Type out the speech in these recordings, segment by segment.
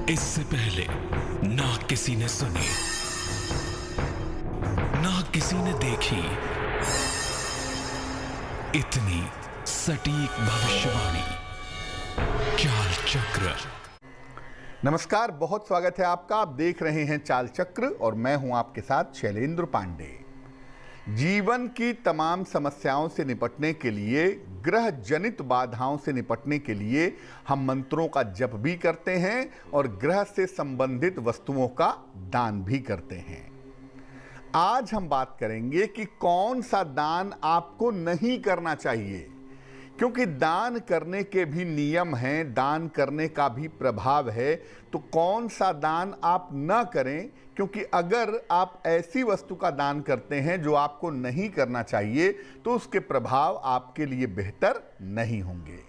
इससे पहले ना किसी ने सुनी, ना किसी ने देखी इतनी सटीक भविष्यवाणी। चाल चक्र। नमस्कार, बहुत स्वागत है आपका। आप देख रहे हैं चाल चक्र और मैं हूं आपके साथ शैलेंद्र पांडे। जीवन की तमाम समस्याओं से निपटने के लिए, ग्रह जनित बाधाओं से निपटने के लिए हम मंत्रों का जप भी करते हैं और ग्रह से संबंधित वस्तुओं का दान भी करते हैं। आज हम बात करेंगे कि कौन सा दान आपको नहीं करना चाहिए, क्योंकि दान करने के भी नियम हैं, दान करने का भी प्रभाव है। तो कौन सा दान आप न करें, क्योंकि अगर आप ऐसी वस्तु का दान करते हैं जो आपको नहीं करना चाहिए तो उसके प्रभाव आपके लिए बेहतर नहीं होंगे।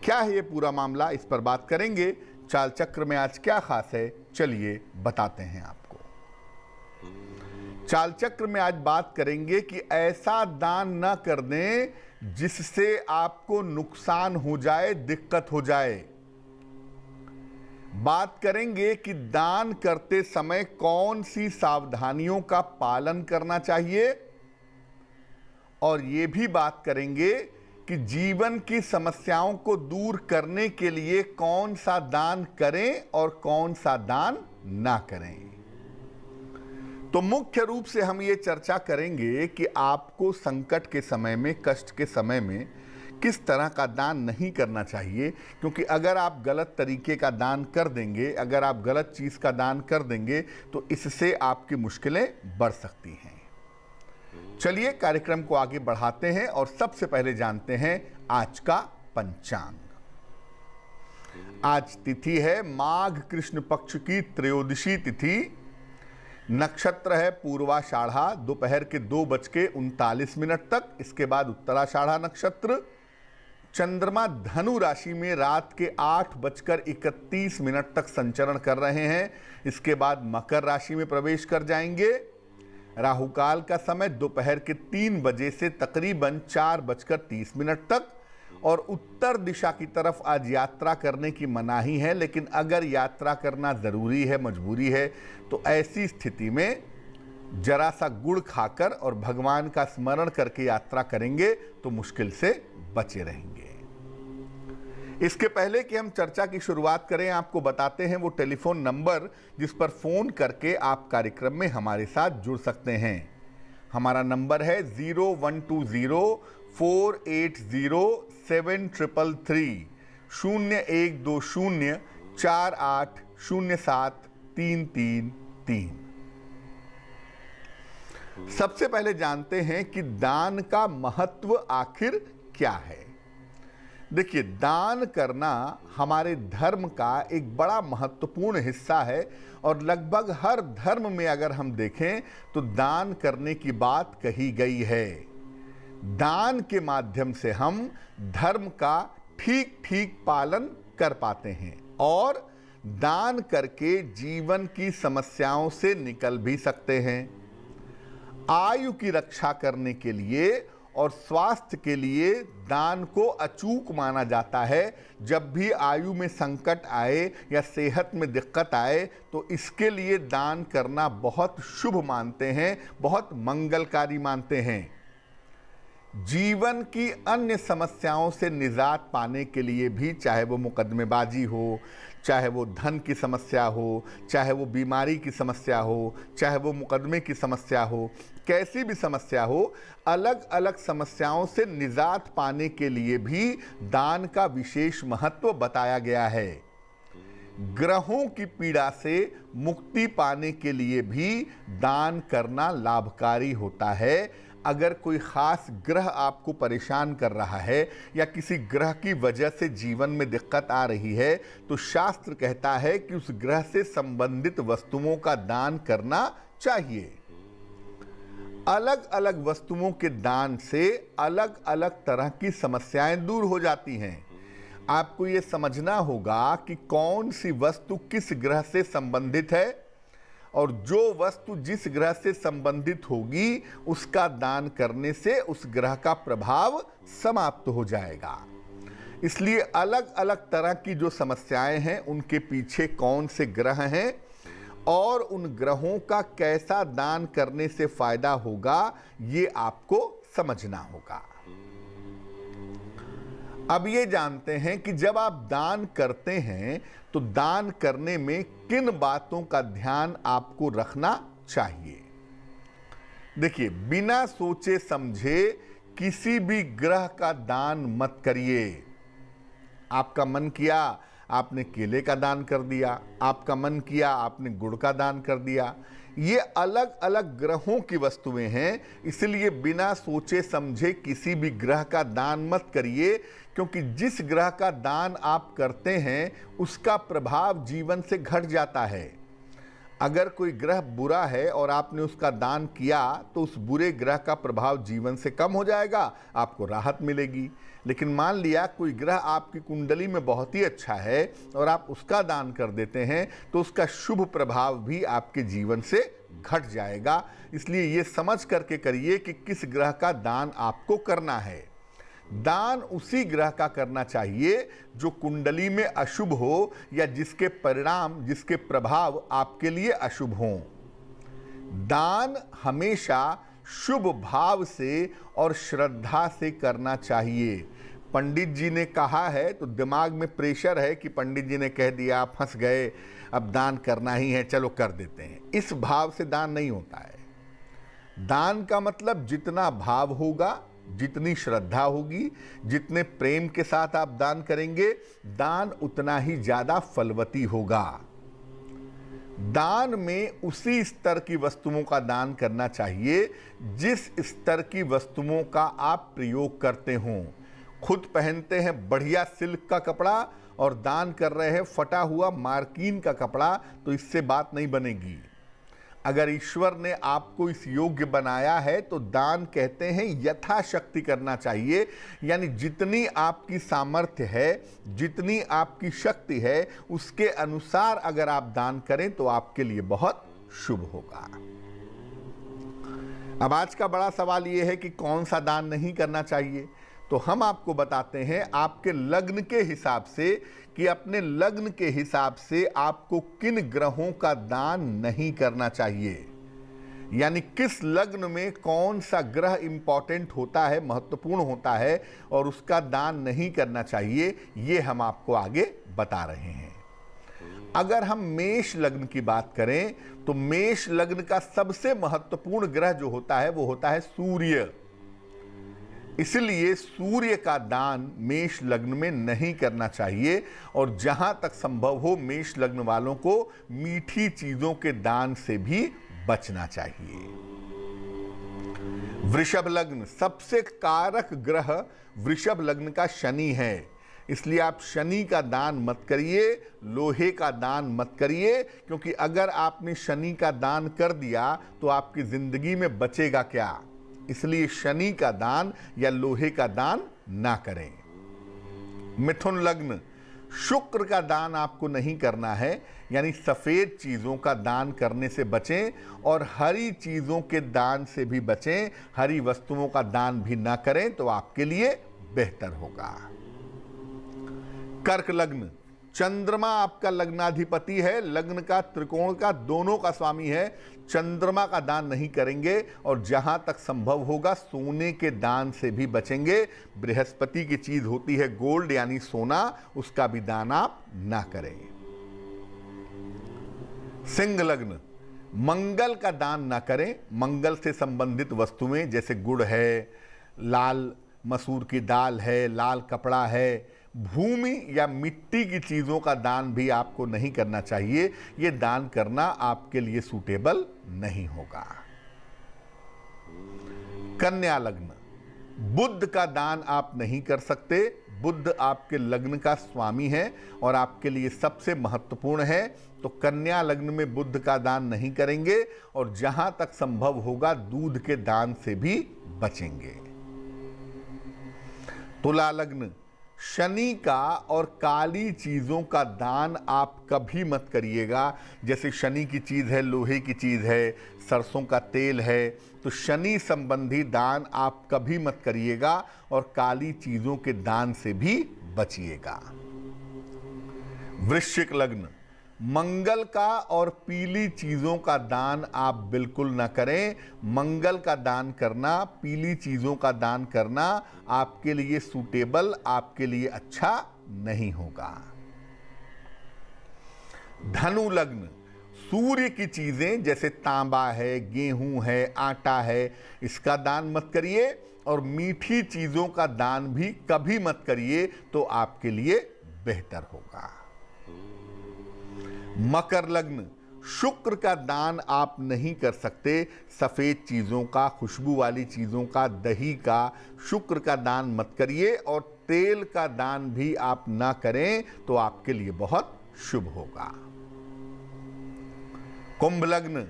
क्या है ये पूरा मामला, इस पर बात करेंगे। चाल चक्र में आज क्या खास है, चलिए बताते हैं आपको। चाल चक्र में आज बात करेंगे कि ऐसा दान न कर दें जिससे आपको नुकसान हो जाए, दिक्कत हो जाए। बात करेंगे कि दान करते समय कौन सी सावधानियों का पालन करना चाहिए, और ये भी बात करेंगे कि जीवन की समस्याओं को दूर करने के लिए कौन सा दान करें और कौन सा दान ना करें। तो मुख्य रूप से हम ये चर्चा करेंगे कि आपको संकट के समय में, कष्ट के समय में किस तरह का दान नहीं करना चाहिए, क्योंकि अगर आप गलत तरीके का दान कर देंगे, अगर आप गलत चीज़ का दान कर देंगे तो इससे आपकी मुश्किलें बढ़ सकती हैं। चलिए कार्यक्रम को आगे बढ़ाते हैं और सबसे पहले जानते हैं आज का पंचांग। आज तिथि है माघ कृष्ण पक्ष की त्रयोदशी तिथि। नक्षत्र है पूर्वाषाढ़ा, दोपहर के 2:39 तक। इसके बाद उत्तराषाढ़ा नक्षत्र। चंद्रमा धनु राशि में रात के 8:31 तक संचरण कर रहे हैं। इसके बाद मकर राशि में प्रवेश कर जाएंगे। राहुकाल का समय दोपहर के 3 बजे से तकरीबन 4:30 तक। और उत्तर दिशा की तरफ आज यात्रा करने की मनाही है, लेकिन अगर यात्रा करना ज़रूरी है, मजबूरी है, तो ऐसी स्थिति में जरा सा गुड़ खाकर और भगवान का स्मरण करके यात्रा करेंगे तो मुश्किल से बचे रहेंगे। इसके पहले कि हम चर्चा की शुरुआत करें, आपको बताते हैं वो टेलीफोन नंबर जिस पर फ़ोन करके आप कार्यक्रम में हमारे साथ जुड़ सकते हैं। हमारा नंबर है 0120-480-7333 0120-4807-333। सबसे पहले जानते हैं कि दान का महत्व आखिर क्या है। देखिए, दान करना हमारे धर्म का एक बड़ा महत्वपूर्ण हिस्सा है और लगभग हर धर्म में अगर हम देखें तो दान करने की बात कही गई है। दान के माध्यम से हम धर्म का ठीक ठीक पालन कर पाते हैं और दान करके जीवन की समस्याओं से निकल भी सकते हैं। आयु की रक्षा करने के लिए और स्वास्थ्य के लिए दान को अचूक माना जाता है। जब भी आयु में संकट आए या सेहत में दिक्कत आए तो इसके लिए दान करना बहुत शुभ मानते हैं, बहुत मंगलकारी मानते हैं। जीवन की अन्य समस्याओं से निजात पाने के लिए भी, चाहे वो मुकदमेबाजी हो, चाहे वो धन की समस्या हो, चाहे वो बीमारी की समस्या हो, चाहे वो मुकदमे की समस्या हो, कैसी भी समस्या हो, अलग अलग समस्याओं से निजात पाने के लिए भी दान का विशेष महत्व बताया गया है। ग्रहों की पीड़ा से मुक्ति पाने के लिए भी दान करना लाभकारी होता है। अगर कोई खास ग्रह आपको परेशान कर रहा है या किसी ग्रह की वजह से जीवन में दिक्कत आ रही है तो शास्त्र कहता है कि उस ग्रह से संबंधित वस्तुओं का दान करना चाहिए। अलग अलग वस्तुओं के दान से अलग अलग तरह की समस्याएं दूर हो जाती हैं। आपको ये समझना होगा कि कौन सी वस्तु किस ग्रह से संबंधित है और जो वस्तु जिस ग्रह से संबंधित होगी उसका दान करने से उस ग्रह का प्रभाव समाप्त हो जाएगा। इसलिए अलग अलग तरह की जो समस्याएं हैं उनके पीछे कौन से ग्रह हैं और उन ग्रहों का कैसा दान करने से फायदा होगा, ये आपको समझना होगा। अब ये जानते हैं कि जब आप दान करते हैं तो दान करने में किन बातों का ध्यान आपको रखना चाहिए। देखिए, बिना सोचे समझे किसी भी ग्रह का दान मत करिए। आपका मन किया आपने केले का दान कर दिया, आपका मन किया आपने गुड़ का दान कर दिया। ये अलग अलग ग्रहों की वस्तुएं हैं, इसलिए बिना सोचे समझे किसी भी ग्रह का दान मत करिए, क्योंकि जिस ग्रह का दान आप करते हैं उसका प्रभाव जीवन से घट जाता है। अगर कोई ग्रह बुरा है और आपने उसका दान किया तो उस बुरे ग्रह का प्रभाव जीवन से कम हो जाएगा, आपको राहत मिलेगी। लेकिन मान लिया कोई ग्रह आपकी कुंडली में बहुत ही अच्छा है और आप उसका दान कर देते हैं तो उसका शुभ प्रभाव भी आपके जीवन से घट जाएगा। इसलिए ये समझ करके करिए कि किस ग्रह का दान आपको करना है। दान उसी ग्रह का करना चाहिए जो कुंडली में अशुभ हो या जिसके परिणाम, जिसके प्रभाव आपके लिए अशुभ हों। दान हमेशा शुभ भाव से और श्रद्धा से करना चाहिए। पंडित जी ने कहा है तो दिमाग में प्रेशर है कि पंडित जी ने कह दिया, फंस गए, अब दान करना ही है, चलो कर देते हैं। इस भाव से दान नहीं होता है। दान का मतलब जितना भाव होगा, जितनी श्रद्धा होगी, जितने प्रेम के साथ आप दान करेंगे, दान उतना ही ज्यादा फलवती होगा। दान में उसी स्तर की वस्तुओं का दान करना चाहिए जिस स्तर की वस्तुओं का आप प्रयोग करते हों। खुद पहनते हैं बढ़िया सिल्क का कपड़ा और दान कर रहे हैं फटा हुआ मार्कीन का कपड़ा, तो इससे बात नहीं बनेगी। अगर ईश्वर ने आपको इस योग्य बनाया है तो दान कहते हैं यथाशक्ति करना चाहिए, यानी जितनी आपकी सामर्थ्य है, जितनी आपकी शक्ति है, उसके अनुसार अगर आप दान करें तो आपके लिए बहुत शुभ होगा। अब आज का बड़ा सवाल यह है कि कौन सा दान नहीं करना चाहिए, तो हम आपको बताते हैं आपके लग्न के हिसाब से कि अपने लग्न के हिसाब से आपको किन ग्रहों का दान नहीं करना चाहिए। यानी किस लग्न में कौन सा ग्रह इंपॉर्टेंट होता है, महत्वपूर्ण होता है और उसका दान नहीं करना चाहिए, ये हम आपको आगे बता रहे हैं। अगर हम मेष लग्न की बात करें तो मेष लग्न का सबसे महत्वपूर्ण ग्रह जो होता है वो होता है सूर्य। इसलिए सूर्य का दान मेष लग्न में नहीं करना चाहिए और जहां तक संभव हो मेष लग्न वालों को मीठी चीजों के दान से भी बचना चाहिए। वृषभ लग्न, सबसे कारक ग्रह वृषभ लग्न का शनि है, इसलिए आप शनि का दान मत करिए, लोहे का दान मत करिए, क्योंकि अगर आपने शनि का दान कर दिया तो आपकी जिंदगी में बचेगा क्या। इसलिए शनि का दान या लोहे का दान ना करें। मिथुन लग्न, शुक्र का दान आपको नहीं करना है, यानी सफेद चीजों का दान करने से बचें और हरी चीजों के दान से भी बचें। हरी वस्तुओं का दान भी ना करें तो आपके लिए बेहतर होगा। कर्क लग्न, चंद्रमा आपका लग्नाधिपति है, लग्न का, त्रिकोण का, दोनों का स्वामी है। चंद्रमा का दान नहीं करेंगे और जहां तक संभव होगा सोने के दान से भी बचेंगे। बृहस्पति की चीज होती है गोल्ड यानी सोना, उसका भी दान आप ना करें। सिंह लग्न, मंगल का दान ना करें। मंगल से संबंधित वस्तुएं जैसे गुड़ है, लाल मसूर की दाल है, लाल कपड़ा है, भूमि या मिट्टी की चीजों का दान भी आपको नहीं करना चाहिए। ये दान करना आपके लिए सूटेबल नहीं होगा। कन्या लग्न, बुध का दान आप नहीं कर सकते। बुध आपके लग्न का स्वामी है और आपके लिए सबसे महत्वपूर्ण है, तो कन्या लग्न में बुध का दान नहीं करेंगे और जहां तक संभव होगा दूध के दान से भी बचेंगे। तुला लग्न, शनि का और काली चीजों का दान आप कभी मत करिएगा। जैसे शनि की चीज है, लोहे की चीज है, सरसों का तेल है, तो शनि संबंधी दान आप कभी मत करिएगा और काली चीजों के दान से भी बचिएगा। वृश्चिक लग्न, मंगल का और पीली चीजों का दान आप बिल्कुल ना करें। मंगल का दान करना, पीली चीजों का दान करना आपके लिए सूटेबल, आपके लिए अच्छा नहीं होगा। धनु लग्न, सूर्य की चीजें जैसे तांबा है, गेहूं है, आटा है, इसका दान मत करिए और मीठी चीजों का दान भी कभी मत करिए, तो आपके लिए बेहतर होगा। मकर लग्न, शुक्र का दान आप नहीं कर सकते। सफेद चीजों का, खुशबू वाली चीजों का, दही का, शुक्र का दान मत करिए और तेल का दान भी आप ना करें तो आपके लिए बहुत शुभ होगा। कुंभ लग्न,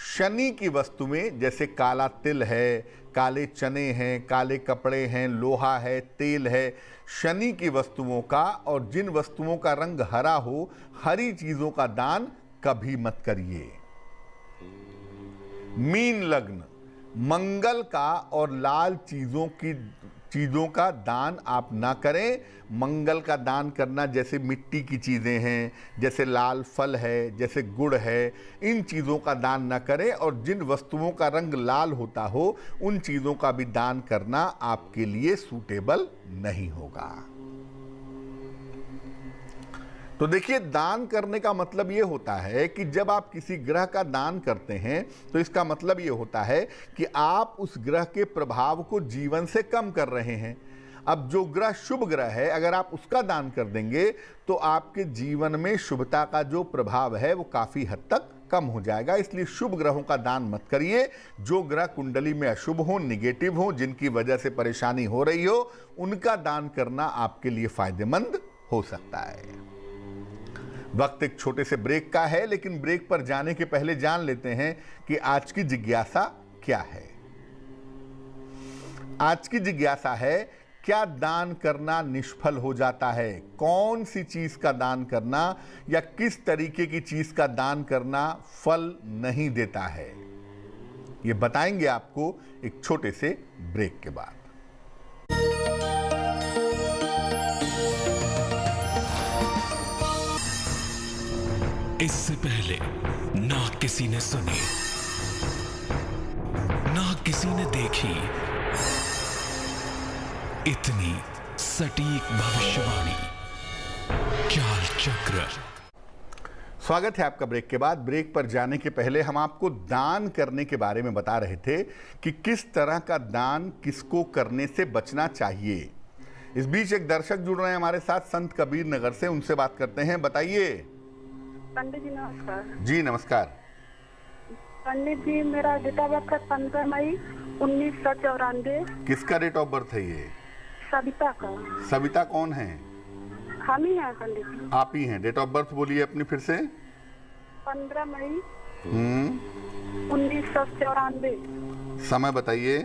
शनि की वस्तु में जैसे काला तिल है, काले चने हैं, काले कपड़े हैं, लोहा है, तेल है, शनि की वस्तुओं का और जिन वस्तुओं का रंग हरा हो, हरी चीजों का दान कभी मत करिए। मीन लग्न, मंगल का और लाल चीजों का दान आप ना करें। मंगल का दान करना जैसे मिट्टी की चीजें हैं, जैसे लाल फल है, जैसे गुड़ है, इन चीजों का दान ना करें और जिन वस्तुओं का रंग लाल होता हो उन चीजों का भी दान करना आपके लिए सूटेबल नहीं होगा। तो देखिए, दान करने का मतलब ये होता है कि जब आप किसी ग्रह का दान करते हैं तो इसका मतलब ये होता है कि आप उस ग्रह के प्रभाव को जीवन से कम कर रहे हैं। अब जो ग्रह शुभ ग्रह है, अगर आप उसका दान कर देंगे तो आपके जीवन में शुभता का जो प्रभाव है वो काफी हद तक कम हो जाएगा। इसलिए शुभ ग्रहों का दान मत करिए। जो ग्रह कुंडली में अशुभ हो, निगेटिव हो, जिनकी वजह से परेशानी हो रही हो, उनका दान करना आपके लिए फायदेमंद हो सकता है। वक्त एक छोटे से ब्रेक का है, लेकिन ब्रेक पर जाने के पहले जान लेते हैं कि आज की जिज्ञासा क्या है। आज की जिज्ञासा है, क्या दान करना निष्फल हो जाता है? कौन सी चीज का दान करना या किस तरीके की चीज का दान करना फल नहीं देता है? ये बताएंगे आपको एक छोटे से ब्रेक के बाद। इससे पहले ना किसी ने सुनी, ना किसी ने देखी इतनी सटीक भविष्यवाणी। चाल चक्र। स्वागत है आपका ब्रेक के बाद। ब्रेक पर जाने के पहले हम आपको दान करने के बारे में बता रहे थे कि किस तरह का दान किसको करने से बचना चाहिए। इस बीच एक दर्शक जुड़ रहे हैं हमारे साथ, संत कबीर नगर से, उनसे बात करते हैं। बताइए। पंडित जी नमस्कार। जी नमस्कार। पंडित जी, मेरा डेट ऑफ बर्थ है 15 मई 1994। किसका डेट ऑफ बर्थ है ये? सविता का। सविता कौन है? हम ही हैं पंडित जी। आप ही हैं। डेट ऑफ बर्थ बोलिए अपनी फिर से। 15 मई 1994। समय बताइए।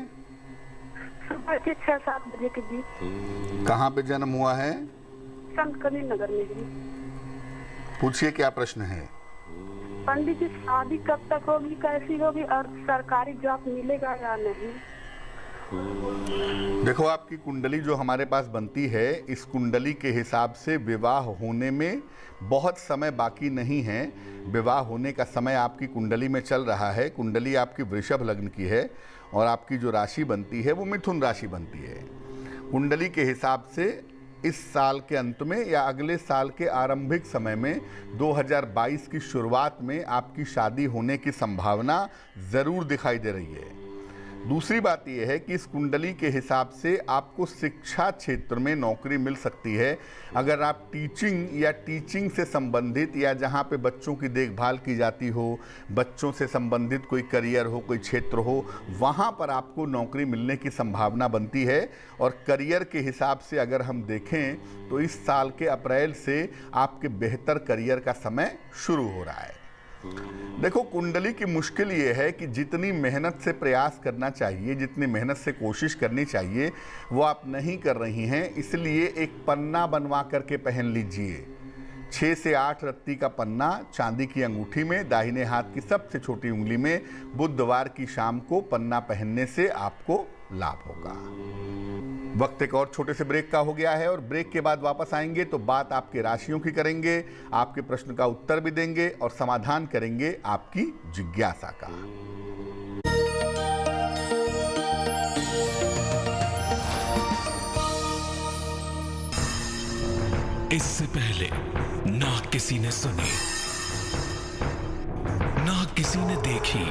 सुबह के 6-7 बजे के बीच। कहाँ पे जन्म हुआ है? संत कबीर नगर में ही। पूछिए, क्या प्रश्न है? पंडित जी, शादी कब तक होगी, कैसी होगी और सरकारी जॉब मिलेगा या नहीं? देखो, आपकी कुंडली जो हमारे पास बनती है, इस कुंडली के हिसाब से विवाह होने में बहुत समय बाकी नहीं है। विवाह होने का समय आपकी कुंडली में चल रहा है। कुंडली आपकी वृषभ लग्न की है और आपकी जो राशि बनती है वो मिथुन राशि बनती है। कुंडली के हिसाब से इस साल के अंत में या अगले साल के आरंभिक समय में 2022 की शुरुआत में आपकी शादी होने की संभावना ज़रूर दिखाई दे रही है। दूसरी बात यह है कि इस कुंडली के हिसाब से आपको शिक्षा क्षेत्र में नौकरी मिल सकती है। अगर आप टीचिंग से संबंधित या जहां पे बच्चों की देखभाल की जाती हो, बच्चों से संबंधित कोई करियर हो, कोई क्षेत्र हो, वहां पर आपको नौकरी मिलने की संभावना बनती है। और करियर के हिसाब से अगर हम देखें तो इस साल के अप्रैल से आपके बेहतर करियर का समय शुरू हो रहा है। देखो, कुंडली की मुश्किल ये है कि जितनी मेहनत से प्रयास करना चाहिए, जितनी मेहनत से कोशिश करनी चाहिए, वो आप नहीं कर रही हैं। इसलिए एक पन्ना बनवा करके पहन लीजिए। 6 से 8 रत्ती का पन्ना चांदी की अंगूठी में, दाहिने हाथ की सबसे छोटी उंगली में, बुधवार की शाम को पन्ना पहनने से आपको लाभ होगा। वक्त एक और छोटे से ब्रेक का हो गया है और ब्रेक के बाद वापस आएंगे तो बात आपके राशियों की करेंगे, आपके प्रश्न का उत्तर भी देंगे और समाधान करेंगे आपकी जिज्ञासा का। इससे पहले ना किसी ने सुनी, ना किसी ने देखी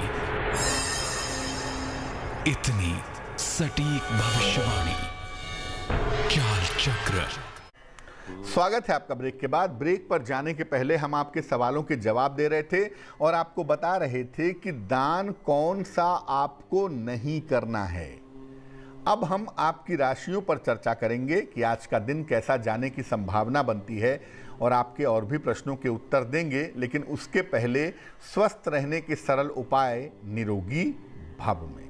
इतनी सटीक भविष्यवाणी। चाल चक्र। स्वागत है आपका ब्रेक के बाद। ब्रेक पर जाने के पहले हम आपके सवालों के जवाब दे रहे थे और आपको बता रहे थे कि दान कौन सा आपको नहीं करना है। अब हम आपकी राशियों पर चर्चा करेंगे कि आज का दिन कैसा जाने की संभावना बनती है और आपके और भी प्रश्नों के उत्तर देंगे, लेकिन उसके पहले स्वस्थ रहने के सरल उपाय निरोगी भव में।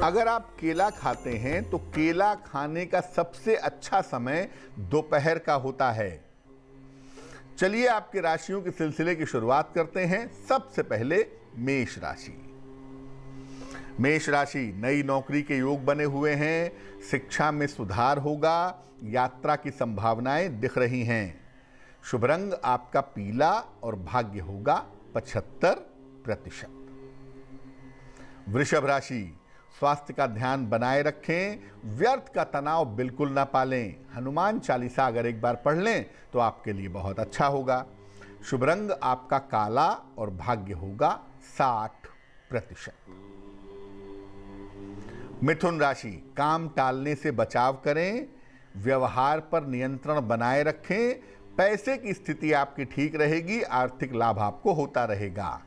अगर आप केला खाते हैं तो केला खाने का सबसे अच्छा समय दोपहर का होता है। चलिए आपके राशियों के सिलसिले की शुरुआत करते हैं। सबसे पहले मेष राशि। मेष राशि, नई नौकरी के योग बने हुए हैं, शिक्षा में सुधार होगा, यात्रा की संभावनाएं दिख रही हैं। शुभ रंग आपका पीला और भाग्य होगा 75%। वृषभ राशि, स्वास्थ्य का ध्यान बनाए रखें, व्यर्थ का तनाव बिल्कुल ना पालें। हनुमान चालीसा अगर एक बार पढ़ लें तो आपके लिए बहुत अच्छा होगा। शुभ रंग आपका काला और भाग्य होगा 60%। मिथुन राशि, काम टालने से बचाव करें, व्यवहार पर नियंत्रण बनाए रखें, पैसे की स्थिति आपकी ठीक रहेगी, आर्थिक लाभ आपको होता रहेगा।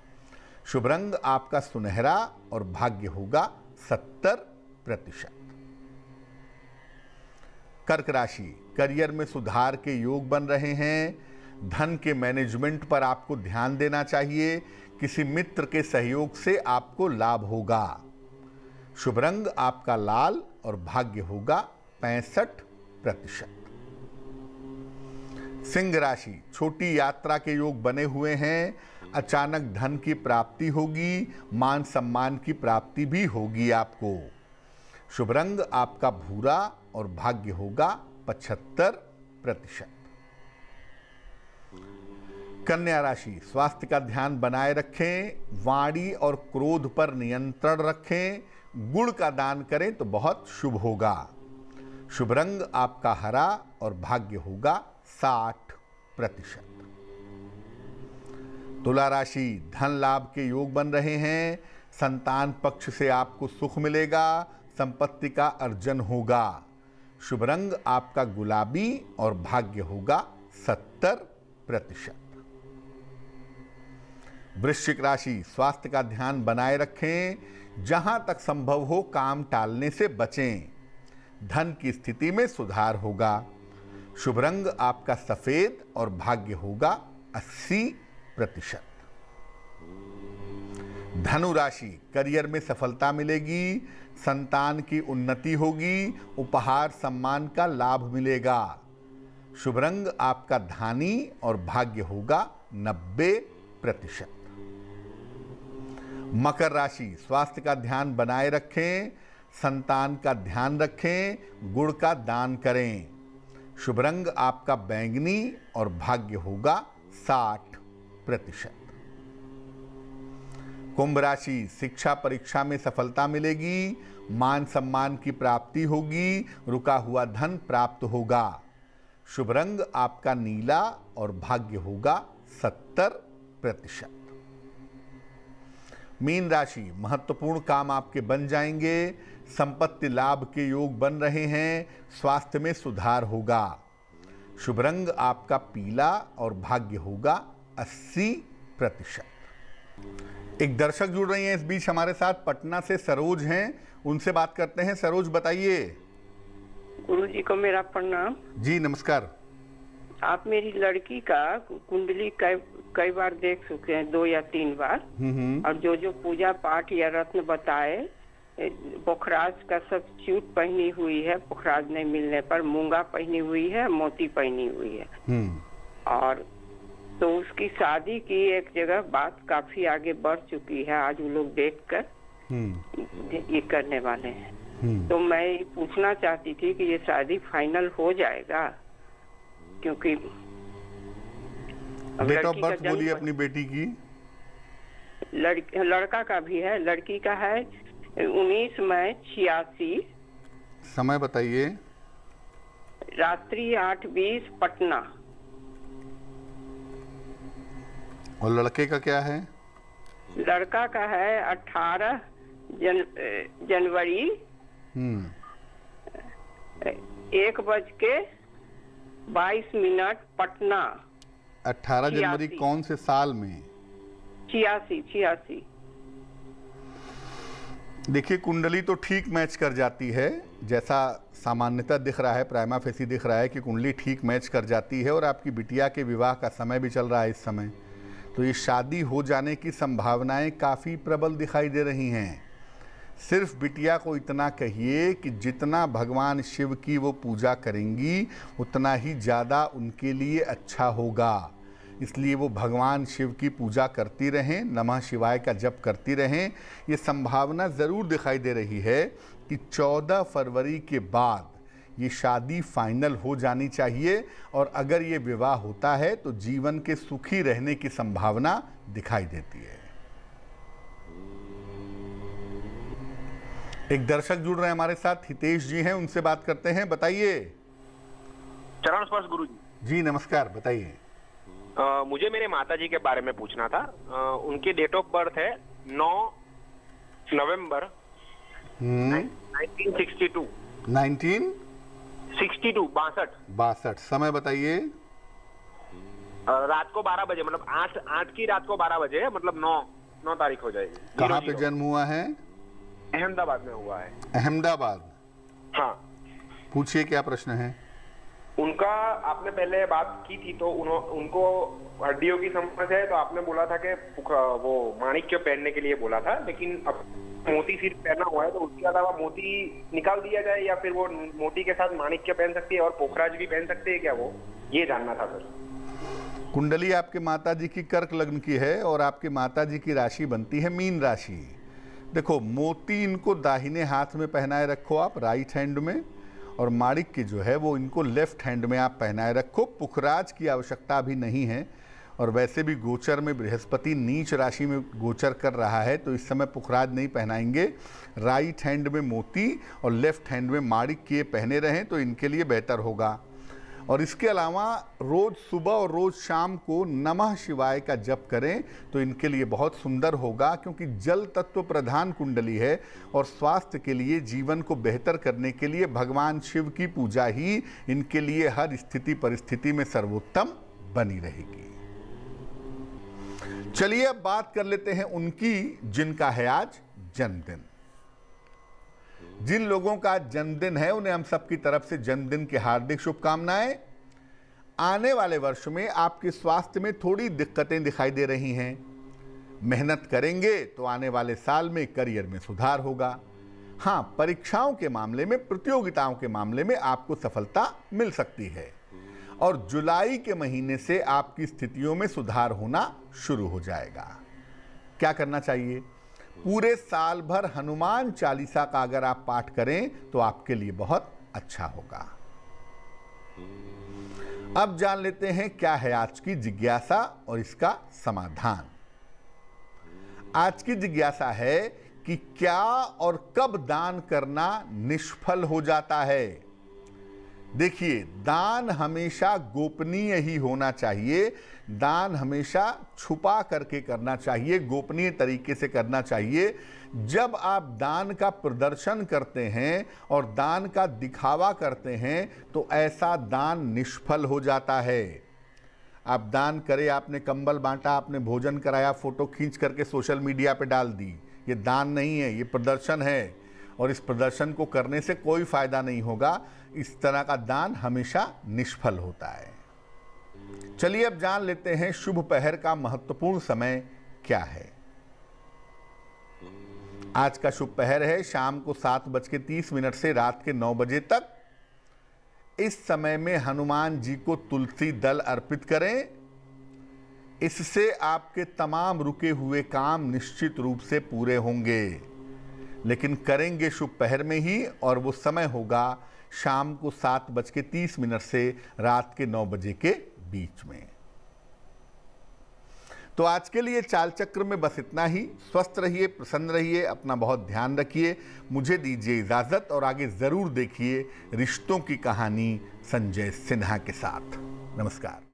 शुभ रंग आपका सुनहरा और भाग्य होगा 70%। कर्क राशि, करियर में सुधार के योग बन रहे हैं, धन के मैनेजमेंट पर आपको ध्यान देना चाहिए, किसी मित्र के सहयोग से आपको लाभ होगा। शुभ रंग आपका लाल और भाग्य होगा 65%। सिंह राशि, छोटी यात्रा के योग बने हुए हैं, अचानक धन की प्राप्ति होगी, मान सम्मान की प्राप्ति भी होगी आपको। शुभ रंग आपका भूरा और भाग्य होगा 75%। कन्या राशि, स्वास्थ्य का ध्यान बनाए रखें, वाणी और क्रोध पर नियंत्रण रखें, गुड़ का दान करें तो बहुत शुभ होगा। शुभ रंग आपका हरा और भाग्य होगा 60%। तुला राशि, धन लाभ के योग बन रहे हैं, संतान पक्ष से आपको सुख मिलेगा, संपत्ति का अर्जन होगा। शुभ रंग आपका गुलाबी और भाग्य होगा 70%। वृश्चिक राशि, स्वास्थ्य का ध्यान बनाए रखें, जहां तक संभव हो काम टालने से बचें, धन की स्थिति में सुधार होगा। शुभ रंग आपका सफेद और भाग्य होगा 80%। धनु राशि, करियर में सफलता मिलेगी, संतान की उन्नति होगी, उपहार सम्मान का लाभ मिलेगा। शुभ रंग आपका धानी और भाग्य होगा 90%। मकर राशि, स्वास्थ्य का ध्यान बनाए रखें, संतान का ध्यान रखें, गुड़ का दान करें। शुभ रंग आपका बैंगनी और भाग्य होगा 60%। कुंभ राशि, शिक्षा परीक्षा में सफलता मिलेगी, मान सम्मान की प्राप्ति होगी, रुका हुआ धन प्राप्त होगा। शुभ रंग आपका नीला और भाग्य होगा 70%। मीन राशि, महत्वपूर्ण काम आपके बन जाएंगे, संपत्ति लाभ के योग बन रहे हैं, स्वास्थ्य में सुधार होगा। शुभ रंग आपका पीला और भाग्य होगा 80%। एक दर्शक जुड़ रही हैं इस बीच हमारे साथ, पटना से सरोज हैं, उनसे बात करते हैं। सरोज बताइए। गुरुजी को मेरा प्रणाम। जी नमस्कार। आप मेरी लड़की का कुंडली कई बार देख चुके हैं, 2 या 3 बार, और जो पूजा पाठ या रत्न बताए, पोखराज का सब चूट पहनी हुई है, पोखराज नहीं मिलने पर मूंगा पहनी हुई है, मोती पहनी हुई है। और तो उसकी शादी की एक जगह बात काफी आगे बढ़ चुकी है, आज वो लोग देखकर ये करने वाले हैं। तो मैं ये पूछना चाहती थी कि ये शादी फाइनल हो जाएगा, क्योंकि डेट ऑफ बर्थ बोलिए अपनी बेटी की। लड़का का भी है, लड़की का है 19 मई 86। समय बताइए। रात्रि 8:20 पटना। और लड़के का क्या है? लड़का का है 18 जनवरी 1:22 पटना। 18 जनवरी कौन से साल में? 86। देखिए, कुंडली तो ठीक मैच कर जाती है, जैसा सामान्यतः दिख रहा है, प्राइमा फेसी दिख रहा है कि कुंडली ठीक मैच कर जाती है। और आपकी बिटिया के विवाह का समय भी चल रहा है इस समय, तो ये शादी हो जाने की संभावनाएं काफ़ी प्रबल दिखाई दे रही हैं। सिर्फ बिटिया को इतना कहिए कि जितना भगवान शिव की वो पूजा करेंगी उतना ही ज़्यादा उनके लिए अच्छा होगा। इसलिए वो भगवान शिव की पूजा करती रहें, नमः शिवाय का जप करती रहें। ये संभावना ज़रूर दिखाई दे रही है कि 14 फरवरी के बाद ये शादी फाइनल हो जानी चाहिए। और अगर ये विवाह होता है तो जीवन के सुखी रहने की संभावना दिखाई देती है। एक दर्शक जुड़ रहे हैं हमारे साथ, हितेश जी हैं, उनसे बात करते हैं। बताइए। चरण स्पर्श गुरु जी। जी नमस्कार, बताइए। मुझे मेरे माता जी के बारे में पूछना था। उनकी डेट ऑफ बर्थ है 9 नवंबर 1962। 1962। 62। समय बताइए। रात को 12 बजे, मतलब 8 की रात को 12 बजे, मतलब 9 तारीख हो जाएगी। कहाँ पे जन्म हुआ है? अहमदाबाद में हुआ है। अहमदाबाद। हाँ। पूछिए क्या प्रश्न है। उनका आपने पहले बात की थी तो उनको हड्डियों की समस्या है, तो आपने बोला था कि वो माणिक्य पहनने के लिए बोला था, लेकिन अब मोती सिर्फ पहना हुआ है, तो उसके अलावा मोती निकाल दिया जाए या फिर वो मोती के साथ माणिक्य पहन सकती है और पोखराज भी पहन सकते हैं क्या, वो ये जानना था सर। कुंडली आपके माताजी की कर्क लग्न की है और आपके माताजी की राशि बनती है मीन राशि। देखो, मोती इनको दाहिने हाथ में पहनाए रखो आप, राइट हैंड में, और माणिक्य जो है वो इनको लेफ्ट हैंड में आप पहनाए रखो। पुखराज की आवश्यकता भी नहीं है, और वैसे भी गोचर में बृहस्पति नीच राशि में गोचर कर रहा है, तो इस समय पुखराज नहीं पहनाएंगे। राइट हैंड में मोती और लेफ्ट हैंड में माणिक्य पहने रहें तो इनके लिए बेहतर होगा। और इसके अलावा रोज़ सुबह और रोज़ शाम को नमः शिवाय का जप करें तो इनके लिए बहुत सुंदर होगा, क्योंकि जल तत्व प्रधान कुंडली है और स्वास्थ्य के लिए, जीवन को बेहतर करने के लिए भगवान शिव की पूजा ही इनके लिए हर स्थिति परिस्थिति में सर्वोत्तम बनी रहेगी। चलिए अब बात कर लेते हैं उनकी जिनका है आज जन्मदिन। जिन लोगों का जन्मदिन है उन्हें हम सबकी तरफ से जन्मदिन की हार्दिक शुभकामनाएं। आने वाले वर्ष में आपके स्वास्थ्य में थोड़ी दिक्कतें दिखाई दे रही हैं। मेहनत करेंगे तो आने वाले साल में करियर में सुधार होगा। हाँ, परीक्षाओं के मामले में, प्रतियोगिताओं के मामले में आपको सफलता मिल सकती है। और जुलाई के महीने से आपकी स्थितियों में सुधार होना शुरू हो जाएगा। क्या करना चाहिए? पूरे साल भर हनुमान चालीसा का अगर आप पाठ करें तो आपके लिए बहुत अच्छा होगा। अब जान लेते हैं क्या है आज की जिज्ञासा और इसका समाधान। आज की जिज्ञासा है कि क्या और कब दान करना निष्फल हो जाता है। देखिए, दान हमेशा गोपनीय ही होना चाहिए। दान हमेशा छुपा करके करना चाहिए, गोपनीय तरीके से करना चाहिए। जब आप दान का प्रदर्शन करते हैं और दान का दिखावा करते हैं तो ऐसा दान निष्फल हो जाता है। आप दान करें, आपने कंबल बांटा, आपने भोजन कराया, फोटो खींच करके सोशल मीडिया पे डाल दी, ये दान नहीं है, ये प्रदर्शन है। और इस प्रदर्शन को करने से कोई फायदा नहीं होगा। इस तरह का दान हमेशा निष्फल होता है। चलिए अब जान लेते हैं शुभ पहर का महत्वपूर्ण समय क्या है। आज का शुभ पहर है शाम को 7:30 से रात के 9 बजे तक। इस समय में हनुमान जी को तुलसी दल अर्पित करें। इससे आपके तमाम रुके हुए काम निश्चित रूप से पूरे होंगे। लेकिन करेंगे शुभ पहर में ही, और वो समय होगा शाम को 7:30 से रात के 9 बजे के बीच में। तो आज के लिए चाल चक्र में बस इतना ही। स्वस्थ रहिए, प्रसन्न रहिए, अपना बहुत ध्यान रखिए। मुझे दीजिए इजाजत और आगे जरूर देखिए रिश्तों की कहानी संजय सिन्हा के साथ। नमस्कार।